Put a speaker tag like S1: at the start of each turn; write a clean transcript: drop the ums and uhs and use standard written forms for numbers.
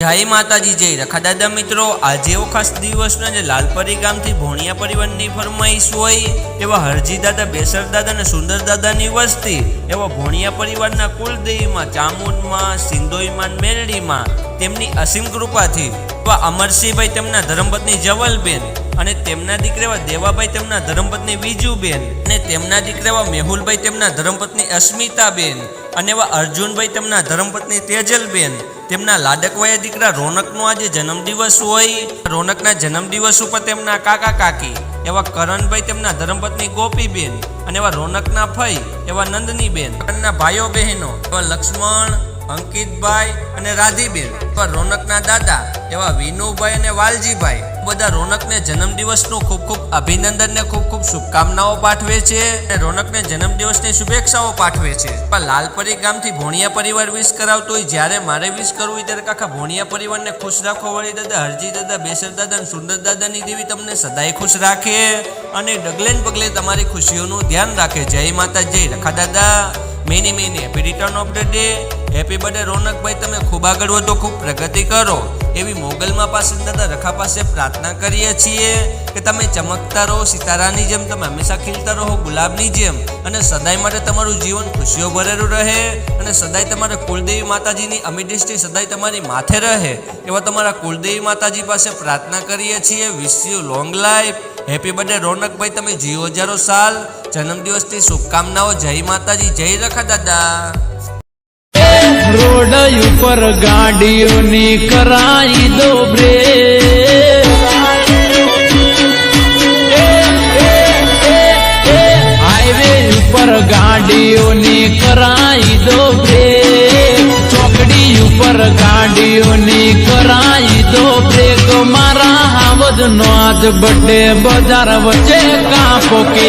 S1: જય માતાજી, જય રખા દાદા મિત્રો। આજે એવો ખાસ દિવસનો જે લાલપરી ગામથી ભોણિયા પરિવારની ફરમાઈશ હોય એવા હરજી દાદા, બેસર દાદા અને સુંદર દાદાની વસ્તી એવા ભોણિયા પરિવારના કુલદેવીમાં ચામુંડમાં, સિંધોઈમાં, મેરડીમાં તેમની અસીમ કૃપાથી અમરસિંહભાઈ તેમના ધર્મપત્ની જવલબેન અને તેમના દીકરા દેવાભાઈ તેમના ધર્મપત્ની વિજુબેન અને તેમના દીકરા મેહુલભાઈ તેમના ધર્મપત્ની અસ્મિતાબેન અને એવા અર્જુનભાઈ તેમના ધર્મપત્ની તેજલબેન તેમના લાડકવાયા દીકરા રોનકનો આજે જન્મદિવસ હોય। રોનકના જન્મદિવસ ઉપર તેમના કાકા કાકી એવા કરણભાઈ તેમના ધર્મપત્ની ગોપીબેન અને એવા રોનકના ફઈ એવા નંદનીબેન, કરણના ભાઈઓ બહેનો એવા લક્ષ્મણ, અંકિતભાઈ અને રાધીબેન, રોનકના દાદા એવા વિનુભાઈ અને વાલજીભાઈ બધા રોનકને જન્મદિવસનું ખૂબ ખૂબ અભિનંદન ને ખૂબ ખૂબ શુભકામનાઓ પાઠવે છે અને રોનકને જન્મદિવસની શુભેચ્છાઓ પાઠવે છે। લાલપરી ગામથી ભોણિયા પરિવાર વિશ કરાવતો હોય, જ્યારે મારે વિશ કરવું હોય ત્યારે કાકા ભોણિયા પરિવારને ખુશ રાખો વાળી દાદા, હરજી દાદા, બેસર દાદા અને સુંદર દાદાની દેવી તમને સદાય ખુશ રાખે અને ડગલે ને પગલે તમારી ખુશીઓનું ધ્યાન રાખે। જય માતા, જય રખા દાદા। Many many happy return of the day, happy birthday રોનકભાઈ, તમે ખૂબ આગળ વધો, ખૂબ પ્રગતિ કરો એવી મોગલમાં પાસે દાદા રખા પાસે પ્રાર્થના કરીએ છીએ કે તમે ચમકતા રહો સિતારાની જેમ, તમે હંમેશા ખીલતા રહો ગુલાબની જેમ અને સદાય માટે તમારું જીવન ખુશીઓ ભરેલું રહે અને સદાય તમારા કુલદેવી માતાજીની અમી દૃષ્ટિ સદાય તમારી માથે રહે એવા તમારા કુલદેવી માતાજી પાસે પ્રાર્થના કરીએ છીએ। Wish you long life, happy birthday રોનકભાઈ, તમે જીવો હજારો સાલ, જન્મદિવસની શુભકામનાઓ। જય માતાજી, જય રખા દાદા।
S2: रोड ऊपर गाड़ियों कराई दो ब्रेक, हाईवे ऊपर गाड़ियों कराई दो ब्रेक, चौकड़ी ऊपर गाड़ियों कराई दो ब्रेक। मारा हावज नो आज बड़े बाजार वच्चे कांपो के